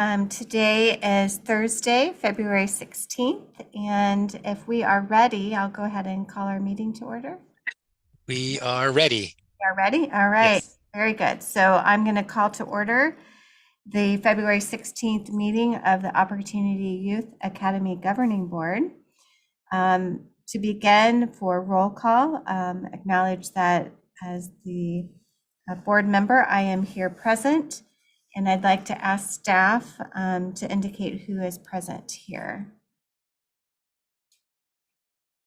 Today is Thursday, February 16th, and if we are ready, I'll go ahead and call our meeting to order. We are ready. We are ready? All right, Yes. very good. So I'm going to call to order the February 16th meeting of the Opportunity Youth Academy Governing Board. To begin, for roll call, acknowledge that as the board member, I am here present. And I'd like to ask staff to indicate who is present here.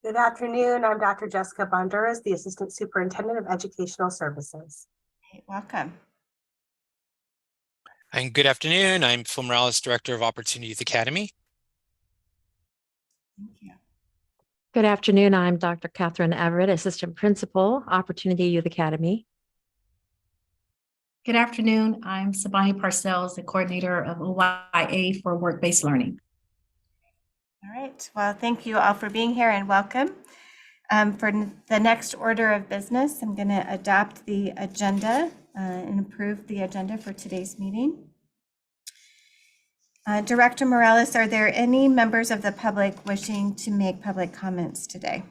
Good afternoon. I'm Dr. Jessica Bonduras, the Assistant Superintendent of Educational Services. Okay, welcome. And good afternoon. I'm Phil Morales, Director of Opportunity Youth Academy. Thank you. Good afternoon. I'm Dr. Catherine Everett, Assistant Principal, Opportunity Youth Academy. Good afternoon. I'm Sabani Parcells, the coordinator of OYA for work-based learning. All right. Well, thank you all for being here and welcome. For the next order of business, I'm going to adopt the agenda and approve the agenda for today's meeting. Director Morales, are there any members of the public wishing to make public comments today?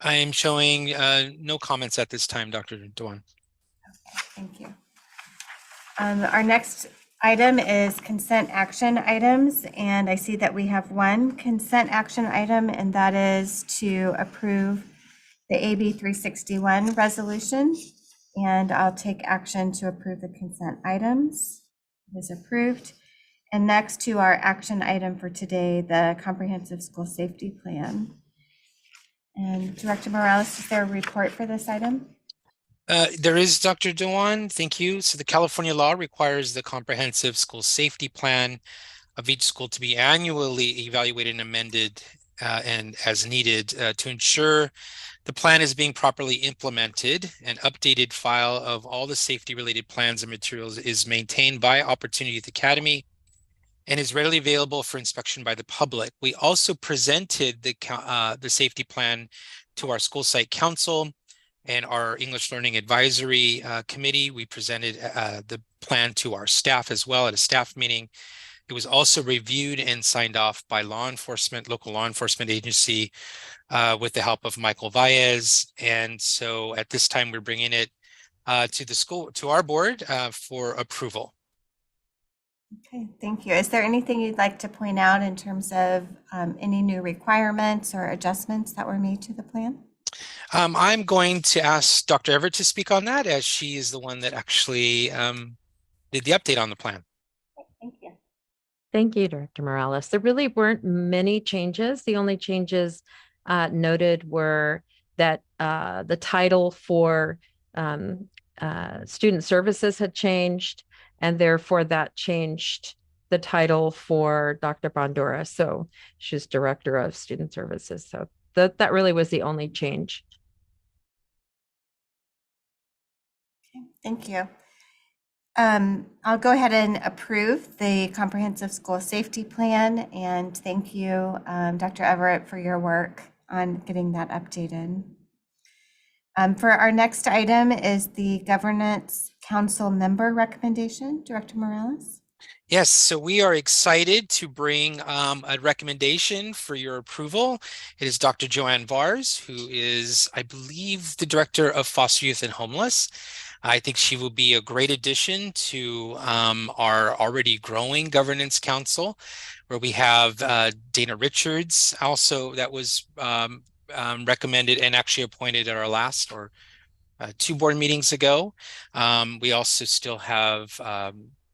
I am showing no comments at this time, Dr. Dewan. Okay, thank you. Our next item is consent action items, and I see that we have one consent action item, and that is to approve the AB 361 resolution. And I'll take action to approve the consent items. It is approved. And next to our action item for today, the comprehensive school safety plan. And Director Morales, is there a report for this item? There is, Dr. Dewan. Thank you. So the California law requires the comprehensive school safety plan of each school to be annually evaluated and amended and as needed to ensure the plan is being properly implemented. An updated file of all the safety related plans and materials is maintained by Opportunity Youth Academy and is readily available for inspection by the public. We also presented the safety plan to our school site council and our English Learning Advisory Committee. We presented the plan to our staff as well at a staff meeting. It was also reviewed and signed off by law enforcement, local law enforcement agency with the help of Michael Valles. And so at this time, we're bringing it to the school, to our board for approval. Okay, thank you. Is there anything you'd like to point out in terms of any new requirements or adjustments that were made to the plan? I'm going to ask Dr. Everett to speak on that, as she is the one that actually did the update on the plan. Thank you. Thank you, Director Morales. There really weren't many changes. The only changes noted were that the title for student services had changed, and therefore that changed the title for Dr. Bondura. So she's Director of Student Services. So that really was the only change. Okay, thank you. I'll go ahead and approve the comprehensive school safety plan, and thank you, Dr. Everett, for your work on getting that updated. For our next item is the Governance Council member recommendation. Director Morales? Yes, so we are excited to bring a recommendation for your approval. It is Dr. Joanne Vars, who is, I believe, the Director of Foster Youth and Homeless. I think she will be a great addition to our already growing Governance Council, where we have Dana Richards also that was recommended and actually appointed at our last or 2 board meetings ago. We also still have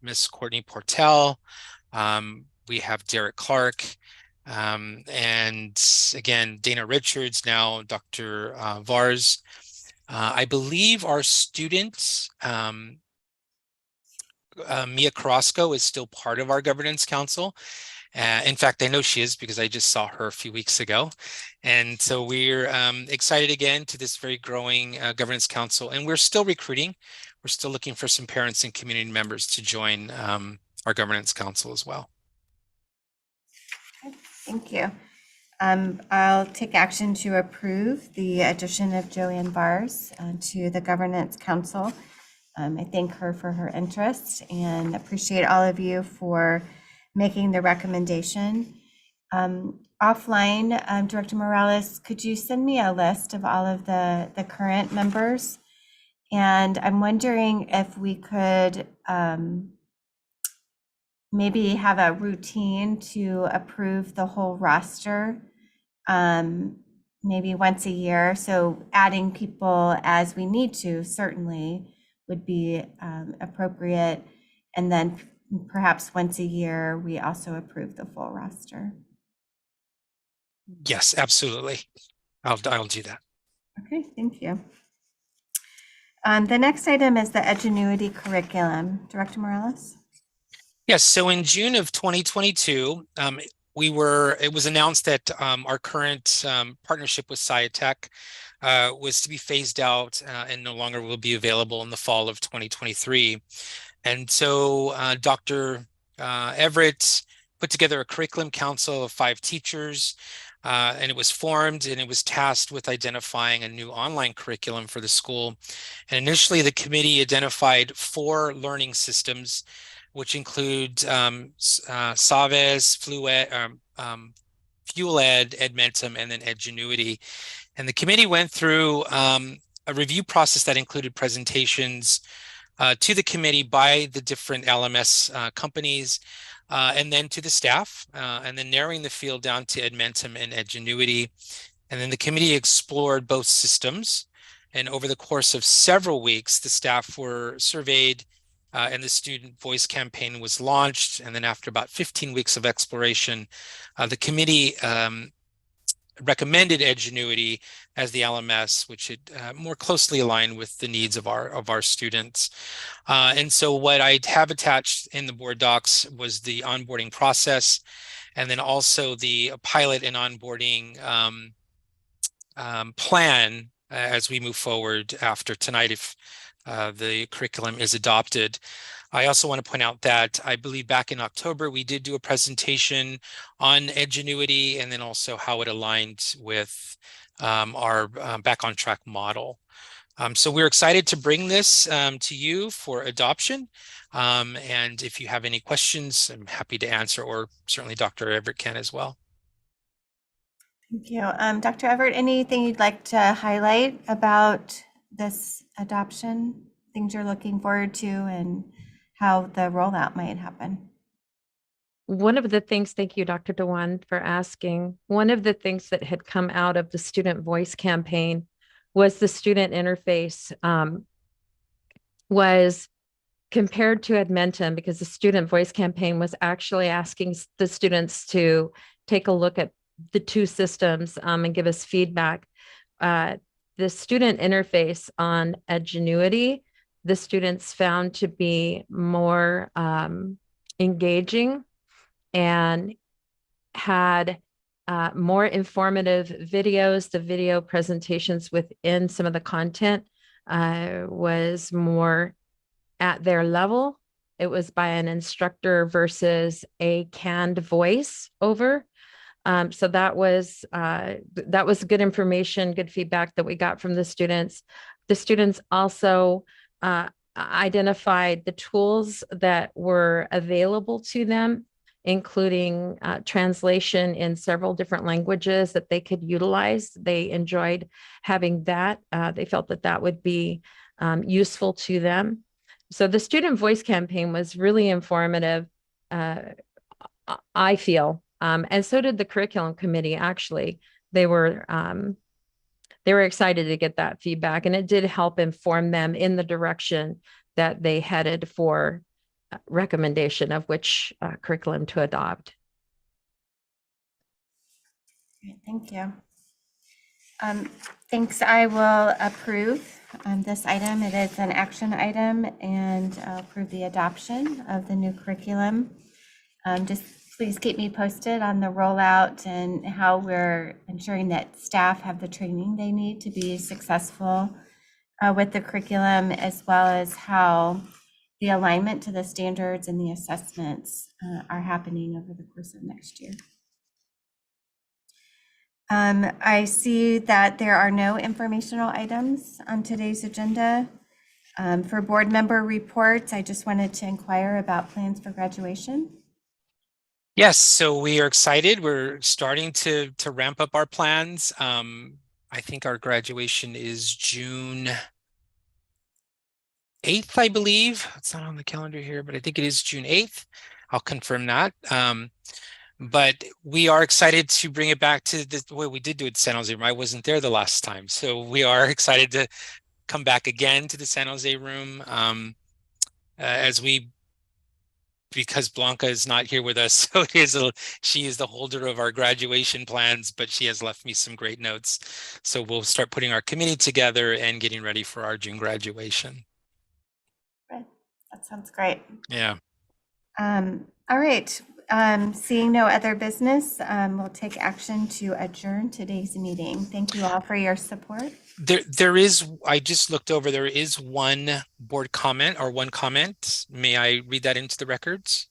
Miss Courtney Portell. We have Derek Clark. And again, Dana Richards, now Dr. Vars. I believe our student, Mia Carrasco, is still part of our Governance Council. In fact, I know she is because I just saw her a few weeks ago. And so we're excited again to this very growing Governance Council, and we're still recruiting. We're still looking for some parents and community members to join our Governance Council as well. Thank you. I'll take action to approve the addition of Joanne Vars to the Governance Council. I thank her for her interest and appreciate all of you for making the recommendation. Offline, Director Morales, could you send me a list of all of the current members? And I'm wondering if we could maybe have a routine to approve the whole roster, maybe once a year. So adding people as we need to certainly would be appropriate. And then perhaps once a year, we also approve the full roster. Yes, absolutely. I'll do that. Okay, thank you. The next item is the Edgenuity curriculum. Director Morales? Yes, so in June of 2022, it was announced that our current partnership with SciTech was to be phased out and no longer will be available in the fall of 2023. And so Dr. Everett put together a curriculum council of 5 teachers, and it was formed and it was tasked with identifying a new online curriculum for the school. And initially, the committee identified 4 learning systems, which include Savez, FluEd, FuelEd, Edmentum, and then Edgenuity. And the committee went through a review process that included presentations to the committee by the different LMS companies, and then to the staff, and then narrowing the field down to Edmentum and Edgenuity. And then the committee explored both systems. And over the course of several weeks, the staff were surveyed, and the student voice campaign was launched. And then after about 15 weeks of exploration, the committee recommended Edgenuity as the LMS, which should more closely align with the needs of our students. And so what I have attached in the board docs was the onboarding process, and then also the pilot and onboarding plan as we move forward after tonight if the curriculum is adopted. I also want to point out that I believe back in October, we did do a presentation on Edgenuity and then also how it aligned with our Back on Track model. So we're excited to bring this to you for adoption. And if you have any questions, I'm happy to answer, or certainly Dr. Everett can as well. Thank you. Dr. Everett, anything you'd like to highlight about this adoption, things you're looking forward to and how the rollout might happen? One of the things, thank you, Dr. Dewan, for asking. One of the things that had come out of the student voice campaign was the student interface was compared to Edmentum, because the student voice campaign was actually asking the students to take a look at the 2 systems and give us feedback. The student interface on Edgenuity, the students found to be more engaging and had more informative videos. The video presentations within some of the content was more at their level. It was by an instructor versus a canned voice over. So that was good information, good feedback that we got from the students. The students also identified the tools that were available to them, including translation in several different languages that they could utilize. They enjoyed having that. They felt that that would be useful to them. So the student voice campaign was really informative, I feel. And so did the curriculum committee. Actually, they were excited to get that feedback, and it did help inform them in the direction that they headed for recommendation of which curriculum to adopt. Great, thank you. Thanks. I will approve this item. It is an action item, and I'll approve the adoption of the new curriculum. Just please keep me posted on the rollout and how we're ensuring that staff have the training they need to be successful with the curriculum, as well as how the alignment to the standards and the assessments are happening over the course of next year. I see that there are no informational items on today's agenda. For board member reports, I just wanted to inquire about plans for graduation. Yes, so we are excited. We're starting to ramp up our plans. I think our graduation is June 8th, I believe. It's not on the calendar here, but I think it is June 8th. I'll confirm that. But we are excited to bring it back to the way we did do it at San Jose Room. I wasn't there the last time, so we are excited to come back again to the San Jose Room because Blanca is not here with us. So she is the holder of our graduation plans, but she has left me some great notes. So we'll start putting our committee together and getting ready for our June graduation. Right. That sounds great. Yeah. All right. Seeing no other business, we'll take action to adjourn today's meeting. Thank you all for your support. There is, I just looked over, there is one board comment or one comment. May I read that into the records?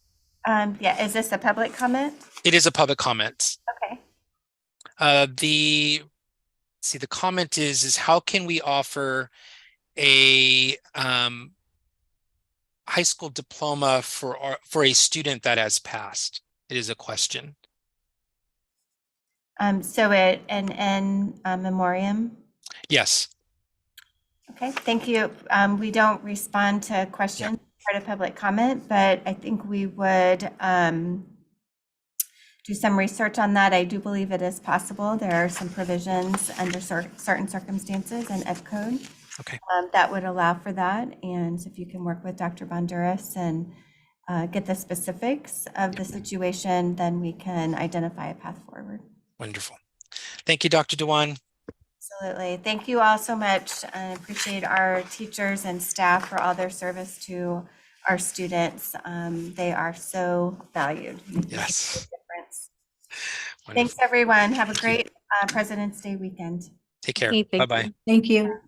Yeah, is this a public comment? It is a public comment. Okay. The comment is how can we offer a high school diploma for a student that has passed? It is a question. So an memoriam. Yes. Okay, thank you. We don't respond to questions part of public comment, but I think we would do some research on that. I do believe it is possible. There are some provisions under certain circumstances in Ed Code that would allow for that. And if you can work with Dr. Bonduras and get the specifics of the situation, then we can identify a path forward. Wonderful. Thank you, Dr. Dewan. Absolutely. Thank you all so much. I appreciate our teachers and staff for all their service to our students. They are so valued. Yes. Thanks, everyone. Have a great President's Day weekend. Take care. Hey, thank Bye-bye. you. Thank you.